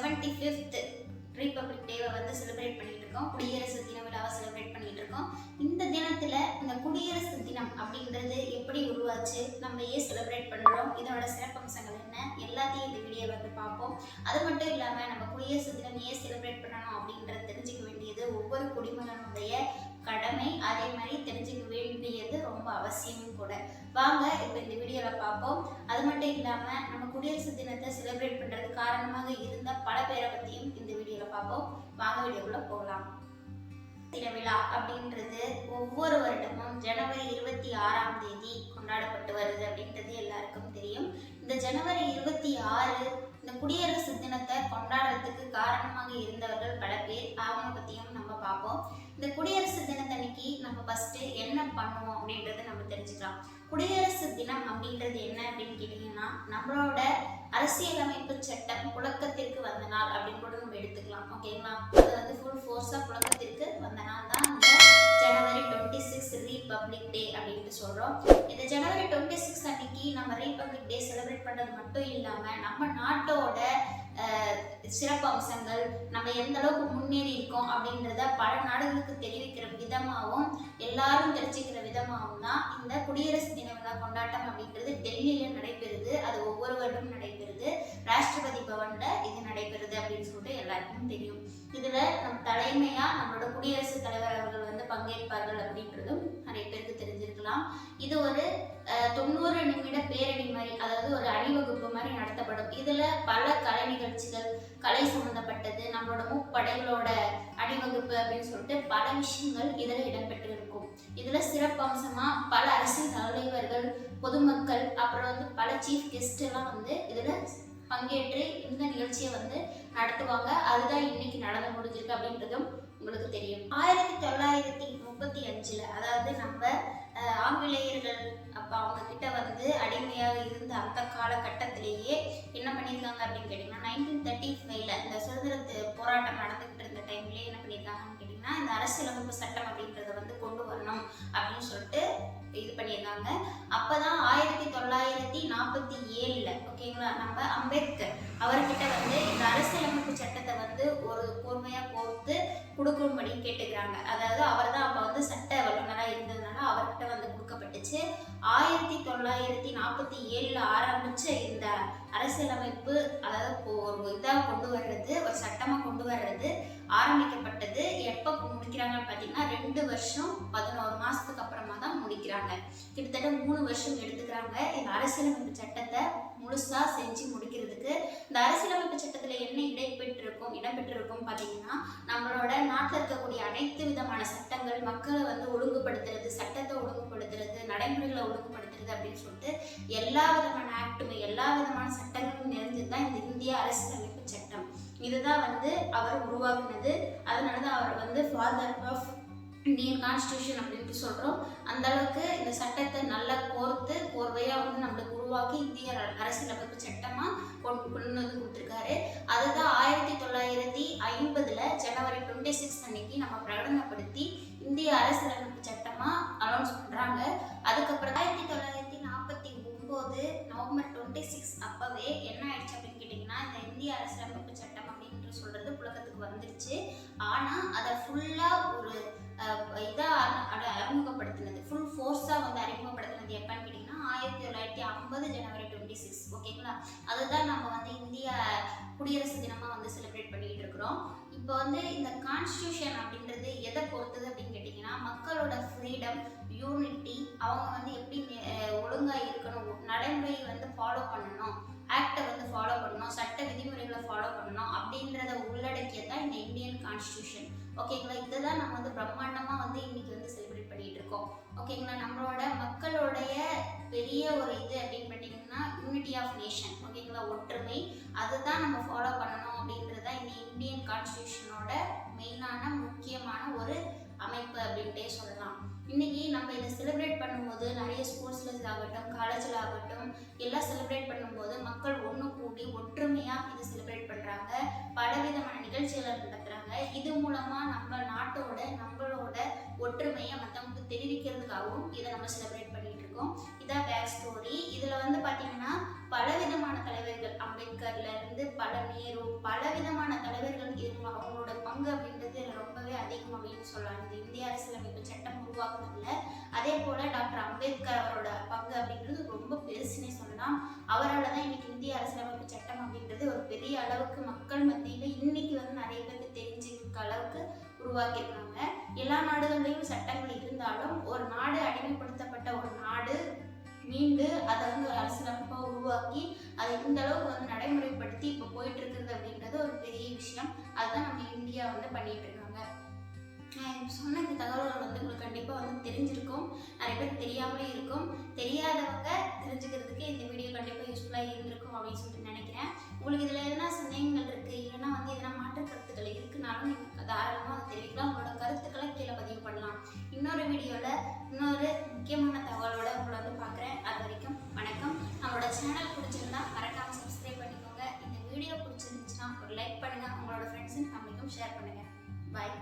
75th republic டேவை வந்து celebrate பண்ணிட்டு இருக்கோம். குடியரசு தின விழாவை செலிப்ரேட் பண்ணிட்டு இருக்கோம். இந்த தினத்துல இந்த குடியரசு தினம் அப்படின்றது எப்படி உருவாச்சு, நம்ம ஏன் செலிப்ரேட் பண்றோம், இதோட சிறப்பம்சங்கள் என்ன, எல்லாத்தையும் இந்த வீடியோ வந்து பார்ப்போம். அது மட்டும் இல்லாம நம்ம குடியரசு தினம் ஏன் செலிப்ரேட் பண்ணணும் அப்படின்றத தெரிஞ்சுக்க வேண்டியது ஒவ்வொரு குடிமகனுடைய கடமை. அதே மாதிரி தெரிஞ்சுக்க வேண்டியது ரொம்ப அவசியமும் கூட. வாங்க இப்போ இந்த வீடியோவில் பார்ப்போம். அது மட்டும் இல்லாமல் நம்ம குடியரசு தினத்தை செலிப்ரேட் பண்ணுறது காரணமாக இருந்த பல பேரை பற்றியும் இந்த வீடியோவில் பார்ப்போம். வாங்க வீடியோக்குள்ளே போகலாம். தின விழா அப்படின்றது ஒவ்வொரு வருடமும் ஜனவரி 26ஆம் தேதி கொண்டாடப்பட்டு வருது அப்படின்றது எல்லாருக்கும் தெரியும். இந்த ஜனவரி 26 இந்த குடியரசு தினத்தை கொண்டாடுறதுக்கு காரணமாக இருந்தவர்கள் பல பேர். அவங்க பற்றியும் நம்ம பார்ப்போம். இந்த குடியரசு தினத்தன்னைக்கு நம்ம ஃபர்ஸ்ட் என்ன பண்ணுவோம் அப்படின்றத நம்ம தெரிஞ்சுக்கலாம். குடியரசு தினம் அப்படின்றது என்ன அப்படின்னு கேட்டீங்கன்னா, நம்மளோட அரசியலமைப்பு சட்டம் புழக்கத்திற்கு வந்த நாள் அப்படின்னு கூட நம்ம எடுத்துக்கலாம். ஓகேங்களா? அது வந்து ஃபுல் ஃபோர்ஸா புழக்கத்திற்கு வந்த நாள் தான் இந்த ஜனவரி 26 ரிபப்ளிக் டே அப்படின்ட்டு சொல்றோம். இந்த ஜனவரி 26 அன்னைக்கு நம்ம ரிபப்ளிக் டே செலிப்ரேட் பண்றது மட்டும் இல்லாம நம்ம நாட்டோட சிறப்பு அம்சங்கள், நம்ம எந்த அளவுக்கு முன்னேறி இருக்கோம் அப்படின்றத பல நாடுகளுக்கு தெரிவிக்கிற விதமாகவும் எல்லாரும் தெரிஞ்சுக்கிற விதமாகவும் தான் இந்த குடியரசு தின விழா கொண்டாட்டம் அப்படின்றது டெல்லியில நடைபெறுது. அது ஒவ்வொரு வருடமும் நடைபெறுது. ராஷ்டிரபதி பவன்ல இது நடைபெறுது அப்படின்னு சொல்லிட்டு எல்லாருக்கும் தெரியும். இதுல நம்ம தலைமையா நம்மளோட குடியரசுத் தலைவர் அவர்கள் வந்து பங்கேற்பார்கள் அப்படின்றதும் நிறைய பேருக்கு தெரிஞ்சிருக்கலாம். இது ஒரு 90 நிமிட பேரணி மாதிரி, அதாவது ஒரு அணிவகுப்பு மாதிரி நடத்தப்படும். இதுல பல கலை நிகழ்ச்சிகள், கலை சம்பந்தப்பட்டது, நம்மளோட முப்படைகளோட அணிவகுப்பு அப்படின்னு சொல்லிட்டு பல விஷயங்கள் இதுல இடம்பெற்று இருக்கும். இதுல சிறப்பு அம்சமா பல அரசியல் தலைவர்கள், பொதுமக்கள், அப்புறம் வந்து பல சீஃப் கெஸ்ட் எல்லாம் வந்து இதுல பங்கேற்று இந்த நிகழ்ச்சியை வந்து நடத்துவாங்க. அதுதான் இன்னைக்கு நடந்து முடிஞ்சிருக்கு அப்படின்றதும் உங்களுக்கு தெரியும். 1935 அதாவது நம்ம ஆங்கிலேயர்கள் அப்ப அவங்க கிட்ட வந்து அடிமையாக இருந்த அந்த காலகட்டத்திலேயே என்ன பண்ணியிருக்காங்க அப்படின்னு கேட்டீங்கன்னா, 1935 இந்த சுதந்திர போராட்டம் நடந்துகிட்டு இருந்த டைம்லயே என்ன பண்ணியிருக்காங்கன்னு கேட்டீங்கன்னா, இந்த அரசியலமைப்பு சட்டம் அப்படின்றத வந்து கொண்டு வரணும் அப்படின்னு சொல்லிட்டு இது பண்ணியிருக்காங்க. அப்பதான் 1947 ஓகேங்களா, நம்ம அம்பேத்கர் அவர்கிட்ட வந்து இந்த அரசியலமைப்பு சட்டத்தை வந்து ஒரு கூர்மையா கோர்த்து கொடுக்கும்படி கேட்டுக்கிறாங்க. அதாவது அவர் தான் அப்ப வந்து சட்ட வல்லுநரா இருந்ததுனால அவர்கிட்ட வந்து கொடுக்கப்பட்டுச்சு. 1947 ஆரம்பிச்ச இந்த அரசியலமைப்பு, அதாவது ஒரு இதா கொண்டு வர்றது, ஒரு சட்டமா கொண்டு வர்றது ஆரம்பிக்கப்பட்டது. எப்ப முடிக்கிறாங்கன்னு பாத்தீங்கன்னா 2 வருஷம் 11 மாசத்துக்கு அப்புறமா தான் முடிக்கிறாங்க. கிட்டத்தட்ட 3 வருஷம் எடுத்துக்கிறாங்க இந்த அரசியலமைப்பு சட்டத்தை முழுசா செஞ்சு முடிக்கிறதுக்கு. இந்த அரசியலமைப்பு சட்டத்துல என்ன இடம்பெற்றிருக்கும் பாத்தீங்கன்னா, நம்மளோட நாட்டில் இருக்கக்கூடிய அனைத்து விதமான சட்டங்கள், மக்களை வந்து ஒழுங்குபடுத்துறது, சட்டத்தை ஒழுங்குபடுத்துறது, நடைமுறைகளை ஒழுங்குபடுத்துறது அப்படின்னு சொல்லிட்டு எல்லா விதமான ஆக்டுமே, எல்லா விதமான சட்டங்களும் நிறைஞ்சதுதான் இந்த இந்திய அரசியலமைப்பு சட்டம். இதுதான் வந்து அவர் உருவாக்குனது. அதனாலதான் அவர் வந்து ஃபாதர் ஆஃப் இந்தியன் கான்ஸ்டியூஷன் அப்படின்ட்டு சொல்றோம். அந்த அளவுக்கு இந்த சட்டத்தை நல்லா கோர்வையா வந்து நம்மளுக்கு உருவாக்கி இந்திய அரசியலமைப்பு சட்டமா கொண்டு வந்து கொடுத்துருக்காரு. அதுதான் 1950 ஜனவரி 26 அன்னைக்கு நம்ம பிரகடனப்படுத்தி இந்திய அரசியலமைப்பு சட்டமா அனௌன்ஸ் பண்றாங்க. அதுக்கப்புறம் 1949 நவம்பர் 26 அப்பவே என்ன ஆயிடுச்சு அப்படின்னு கேட்டீங்கன்னா, இந்த இந்திய அரசியலமைப்பு சட்டம் அப்படின்ற சொல்றது புழக்கத்துக்கு வந்துருச்சு. ஆனா அதை ஃபுல்லா ஒரு இதா அறிமுகப்படுத்தினது, ஃபுல் ஃபோர்ஸா வந்து அறிமுகப்படுத்தினது எப்பன்னு கேட்டீங்கன்னா 1950 ஜனவரி 26 ஓகேங்களா. அதுதான் நம்ம வந்து இந்திய குடியரசு தினமா வந்து செலிப்ரேட் பண்ணிட்டு இருக்கிறோம். இப்போ வந்து இந்த கான்ஸ்டியூஷன் அப்படின்றது எதை பொறுத்தது அப்படின்னு கேட்டீங்கன்னா, மக்களோட ஃப்ரீடம், யூனிட்டி, அவங்க வந்து எப்படி ஒழுங்கா இருக்கணும், நடைமுறை வந்து ஃபாலோ பண்ணணும், ஆக்டை வந்து ஃபாலோ பண்ணணும், சட்ட விதிமுறைகளை ஃபாலோ பண்ணணும் அப்படின்றத உள்ளடக்கியதான் இந்த இந்தியன் கான்ஸ்டியூஷன். ஓகேங்களா. இதுதான் நம்ம வந்து பிரம்மாண்டமா வந்து இன்னைக்கு வந்து செலிப்ரேட் பண்ணிட்டு இருக்கோம். ஓகேங்களா. நம்மளோட மக்களுடைய பெரிய ஒரு இது அப்படின்னு பார்த்தீங்கன்னா யூனிட்டி ஆஃப் நேஷன். ஓகேங்களா, ஒற்றுமை. அதுதான் நம்ம ஃபாலோ பண்ணணும் அப்படின்றதான் இந்த இந்தியன் கான்ஸ்டியூஷனோட மெயினான முக்கியமான ஒரு அமைப்பு அப்படின்ட்டே சொல்லலாம். இன்னைக்கு நம்ம இதை செலிப்ரேட் பண்ணும்போது நிறைய ஸ்கூல்ஸ்ல ஆகட்டும், காலேஜில் ஆகட்டும், எல்லாம் செலிப்ரேட் பண்ணும்போது மக்கள் ஒன்று கூடி ஒற்றுமையா இதை செலிப்ரேட் பண்றாங்க. பலவிதமான நிகழ்ச்சிகளை நடத்துறாங்க. இது மூலமா நம்ம நாட்டோட நம்மளோட ஒற்றுமையை மற்றவங்களுக்கு தெரிவிக்கிறதுக்காகவும் இதை நம்ம செலிப்ரேட் பண்ணிட்டு இருக்கோம். இதான் பேக் ஸ்டோரி. இதுல வந்து பாத்தீங்கன்னா பலவிதமான தலைவர்கள், அம்பேத்கர்ல இருந்து பல நேரு, பலவிதமான தலைவர்கள் அவங்களோட பங்கு அப்படின்றது ரொம்பவே அதிகம் அப்படின்னு சொல்லலாம் இந்த இந்திய அரசியலமைப்பு சட்டம் உருவாக்குறதுல. அதே போல டாக்டர் அம்பேத்கர் அவரோட பங்கு அப்படின்றது ரொம்ப பெருசுன்னே சொல்லலாம். அவரால் தான் இன்னைக்கு இந்திய அரசியலமைப்பு சட்டம் அப்படின்றது ஒரு பெரிய அளவுக்கு மக்கள் மத்தியில இன்னைக்கு நிறைய பேருக்கு தெரிஞ்சுக்க அளவுக்கு உருவாக்கியிருக்காங்க. எல்லா நாடுகள்லையும் சட்டங்கள் இருந்தாலும் ஒரு நாடு அடிமைப்படுத்தப்பட்ட ஒரு நாடு மீண்டு அதை அரசியலமைப்பா உருவாக்கி அதை இந்த அளவுக்கு நடைமுறைப்படுத்தி இப்போ போயிட்டு இருக்கிறது அப்படின்றது ஒரு பெரிய விஷயம். அதுதான் நம்ம இந்தியா பண்ணிட்டு இருக்காங்க. சொன்ன இந்த தகவல்கள் உங்களுக்கு கண்டிப்பாக தெரிஞ்சிருக்கும். நிறைய பேர் தெரியாமலே இருக்கும். தெரியாதவங்க தெரிஞ்சுக்கிறதுக்கு இந்த வீடியோ கண்டிப்பாக யூஸ்ஃபுல்லாக இருந்திருக்கும் அப்படின்னு சொல்லிட்டு நினைக்கிறேன். உங்களுக்கு இதில் எதனா சந்தேகங்கள் இருக்குது, இல்லைன்னா எதனா மாற்று கருத்துக்கள் இருக்குனாலும் நீங்கள் தாராளமாக அதை தெரிவிக்கலாம். உங்களோட கருத்துக்களை கீழே பதிவு பண்ணலாம். இன்னொரு வீடியோவில் இன்னொரு முக்கியமான தகவலோட உங்களை பார்க்குறேன். அது வரைக்கும் வணக்கம். நம்மளோட சேனல் பிடிச்சிருந்தா மறக்காமல் சப்ஸ்கிரைப் பண்ணிக்கோங்க. இந்த வீடியோ பிடிச்சிருந்துச்சுன்னா ஒரு லைக் பண்ணுங்கள். உங்களோட ஃப்ரெண்ட்ஸ் அண்ட் ஃபேமிலிக்கும் ஷேர் பண்ணுங்கள். பாய்.